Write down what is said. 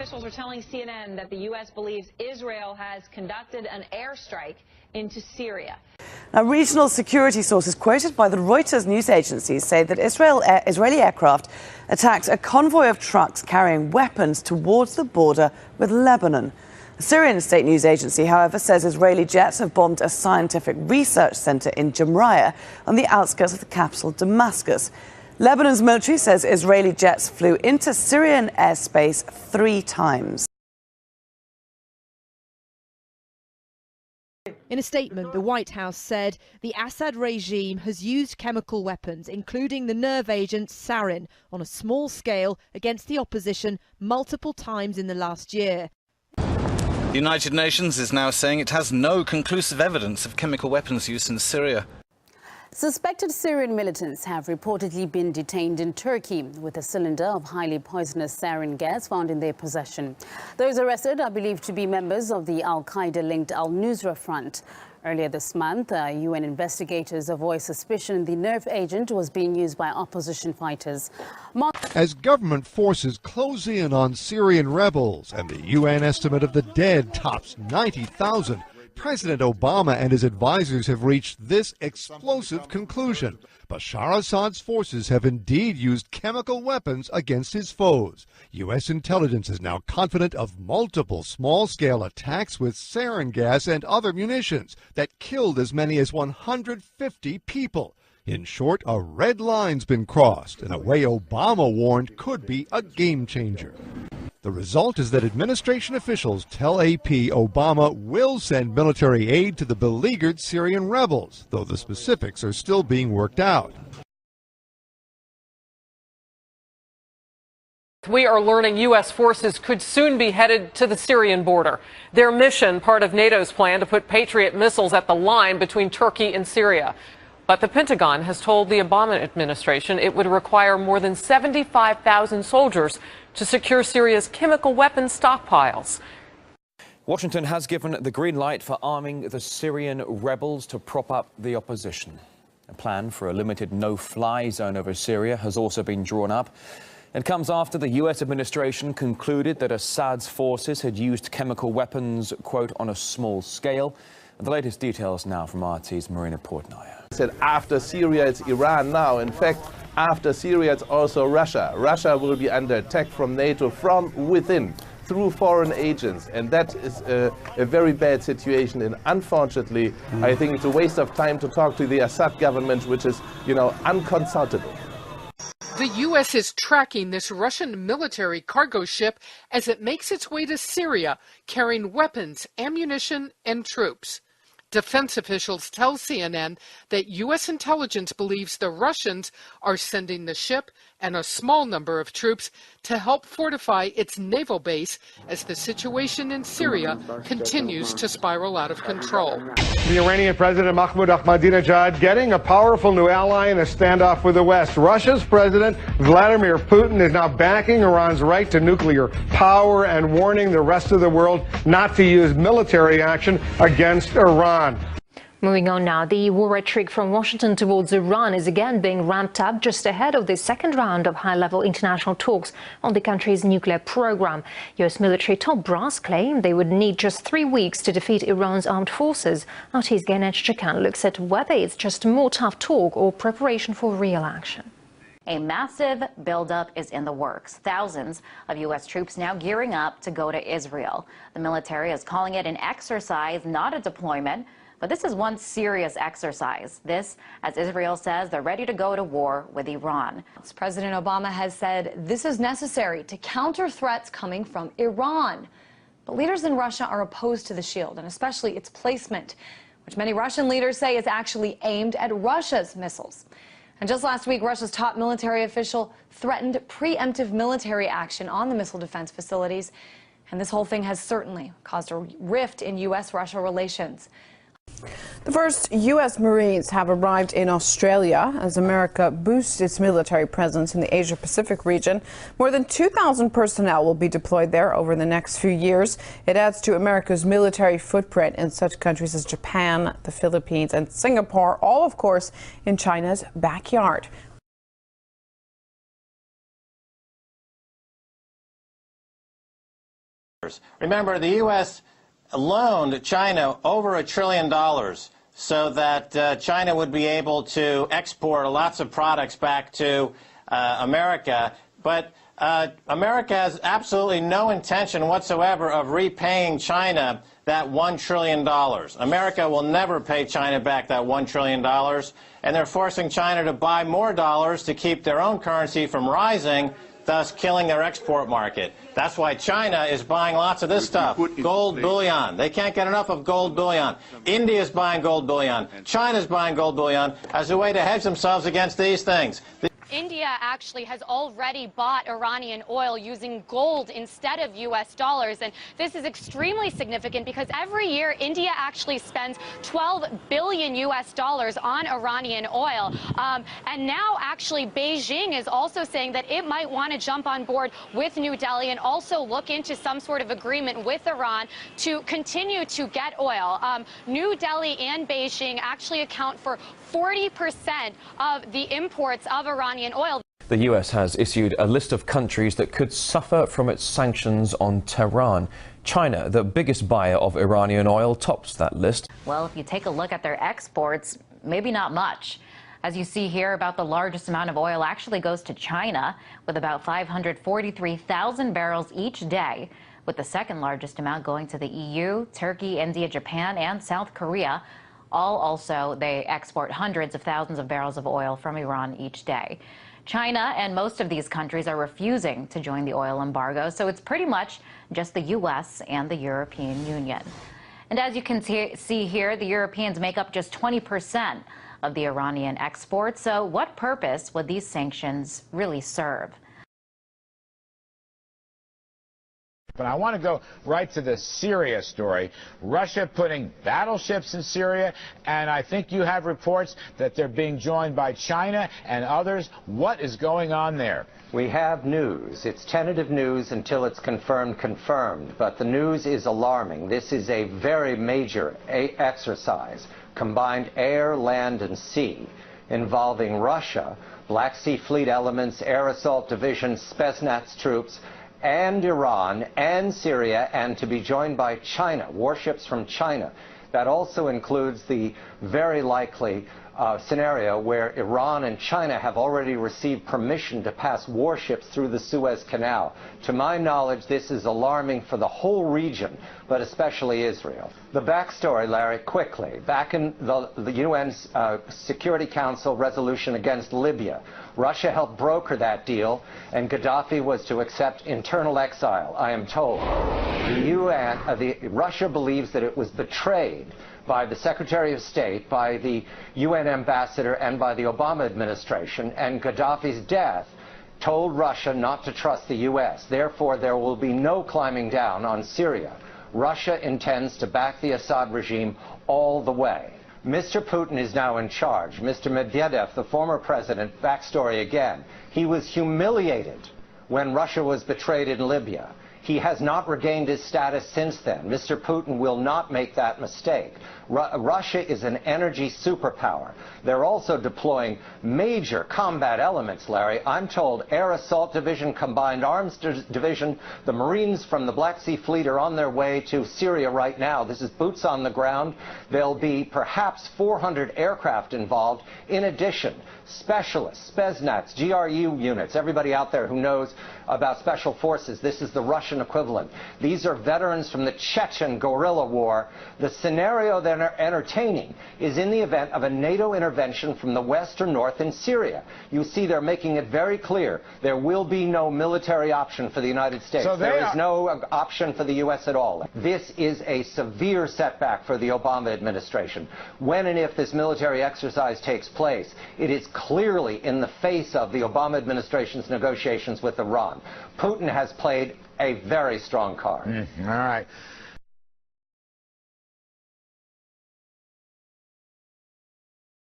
Officials are telling CNN that the U.S. believes Israel has conducted an airstrike into Syria. Now, regional security sources quoted by the Reuters news agency say that Israeli aircraft attacked a convoy of trucks carrying weapons towards the border with Lebanon. The Syrian state news agency, however, says Israeli jets have bombed a scientific research center in Jamriah on the outskirts of the capital, Damascus. Lebanon's military says Israeli jets flew into Syrian airspace 3 times. In a statement, the White House said the Assad regime has used chemical weapons, including the nerve agent sarin, on a small scale against the opposition multiple times in the last year. The United Nations is now saying it has no conclusive evidence of chemical weapons use in Syria. Suspected Syrian militants have reportedly been detained in Turkey with a cylinder of highly poisonous sarin gas found in their possession. Those arrested are believed to be members of the al-Qaeda-linked al-Nusra Front. Earlier this month, UN investigators voiced suspicion the nerve agent was being used by opposition fighters. As government forces close in on Syrian rebels and the UN estimate of the dead tops 90,000, President Obama and his advisors have reached this explosive conclusion. Bashar Assad's forces have indeed used chemical weapons against his foes. U.S. intelligence is now confident of multiple small-scale attacks with sarin gas and other munitions that killed as many as 150 people. In short, a red line's been crossed in a way Obama warned could be a game-changer. The result is that administration officials tell AP Obama will send military aid to the beleaguered Syrian rebels, though the specifics are still being worked out. We are learning U.S. forces could soon be headed to the Syrian border. Their mission, part of NATO's plan to put Patriot missiles at the line between Turkey and Syria. But the Pentagon has told the Obama administration it would require more than 75,000 soldiers to secure Syria's chemical weapons stockpiles. Washington has given the green light for arming the Syrian rebels to prop up the opposition. A plan for a limited no-fly zone over Syria has also been drawn up. It comes after the U.S. administration concluded that Assad's forces had used chemical weapons, quote, on a small scale. The latest details now from RT's Marina Portnoy. Said after Syria, it's Iran now. In fact, after Syria, it's also Russia. Russia will be under attack from NATO from within, through foreign agents. And that is a very bad situation. And unfortunately, I think it's a waste of time to talk to the Assad government, which is, unconsultable. The U.S. is tracking this Russian military cargo ship as it makes its way to Syria, carrying weapons, ammunition, and troops. Defense officials tell CNN that U.S. intelligence believes the Russians are sending the ship and a small number of troops to help fortify its naval base as the situation in Syria continues to spiral out of control. The Iranian President Mahmoud Ahmadinejad getting a powerful new ally in a standoff with the West. Russia's President Vladimir Putin is now backing Iran's right to nuclear power and warning the rest of the world not to use military action against Iran. Moving on now, the war rhetoric from Washington towards Iran is again being ramped up just ahead of the second round of high-level international talks on the country's nuclear program. U.S. military top brass claimed they would need just 3 weeks to defeat Iran's armed forces. RT's Ganesh Chakan looks at whether it's just more tough talk or preparation for real action. A massive buildup is in the works. Thousands of U.S. troops now gearing up to go to Israel. The military is calling it an exercise, not a deployment. But this is one serious exercise. This, as Israel says, they're ready to go to war with Iran. President Obama has said this is necessary to counter threats coming from Iran. But leaders in Russia are opposed to the shield, and especially its placement, which many Russian leaders say is actually aimed at Russia's missiles. And just last week, Russia's top military official threatened preemptive military action on the missile defense facilities. And this whole thing has certainly caused a rift in U.S.-Russia relations. The first U.S. Marines have arrived in Australia as America boosts its military presence in the Asia-Pacific region. More than 2,000 personnel will be deployed there over the next few years. It adds to America's military footprint in such countries as Japan, the Philippines, and Singapore, all, of course, in China's backyard. Remember, the U.S. loaned China over $1 trillion so that China would be able to export lots of products back to America. But America has absolutely no intention whatsoever of repaying China that $1 trillion. America will never pay China back that $1 trillion, and they're forcing China to buy more dollars to keep their own currency from rising, thus killing their export market. That's why China is buying lots of this stuff, gold bullion. They can't get enough of gold bullion. India's buying gold bullion. China's buying gold bullion as a way to hedge themselves against these things. India actually has already bought Iranian oil using gold instead of U.S. dollars. And this is extremely significant because every year India actually spends $12 billion U.S. dollars on Iranian oil. And now actually Beijing is also saying that it might want to jump on board with New Delhi and also look into some sort of agreement with Iran to continue to get oil. New Delhi and Beijing actually account for 40% of the imports of Iranian oil. The US has issued a list of countries that could suffer from its sanctions on Tehran. China, the biggest buyer of Iranian oil, tops that list. Well, if you take a look at their exports, maybe not much. As you see here, about the largest amount of oil actually goes to China, with about 543,000 barrels each day, with the second largest amount going to the EU, Turkey, India, Japan, and South Korea. All also, they export hundreds of thousands of barrels of oil from Iran each day. China and most of these countries are refusing to join the oil embargo, so it's pretty much just the U.S. and the European Union. And as you can see here, the Europeans make up just 20% of the Iranian exports. So what purpose would these sanctions really serve? But I want to go right to the Syria story. Russia putting battleships in Syria, and I think you have reports that they're being joined by China and others. What is going on there? We have news. It's tentative news until it's confirmed, but the news is alarming. This is a very major exercise, combined air, land, and sea, involving Russia, Black Sea Fleet elements, Air Assault Division, Spetsnaz troops, and Iran and Syria, and to be joined by China, warships from China. That also includes the very likely scenario where Iran and China have already received permission to pass warships through the Suez Canal. To my knowledge, this is alarming for the whole region, but especially Israel. The backstory, Larry, quickly. Back in the UN's Security Council resolution against Libya, Russia helped broker that deal, and Gaddafi was to accept internal exile, I am told. Russia believes that it was betrayed by the Secretary of State, by the UN ambassador, and by the Obama administration, and Gaddafi's death told Russia not to trust the U.S. Therefore, there will be no climbing down on Syria. Russia intends to back the Assad regime all the way. Mr. Putin is now in charge. Mr. Medvedev, the former president, backstory again, he was humiliated when Russia was betrayed in Libya. He has not regained his status since then. Mr. Putin will not make that mistake. Russia is an energy superpower. They're also deploying major combat elements, Larry. I'm told Air Assault Division, Combined Arms Division, the Marines from the Black Sea Fleet are on their way to Syria right now. This is boots on the ground. There'll be perhaps 400 aircraft involved. In addition, specialists, Spetsnaz, GRU units, everybody out there who knows about special forces, this is the Russian equivalent. These are veterans from the Chechen guerrilla war. The scenario they're entertaining is in the event of a NATO intervention from the west or north in Syria. You see, they're making it very clear there will be no military option for the United States. So there is no option for the U.S. at all. This is a severe setback for the Obama administration. When and if this military exercise takes place, it is clearly in the face of the Obama administration's negotiations with Iran. Putin has played a very strong card. All right.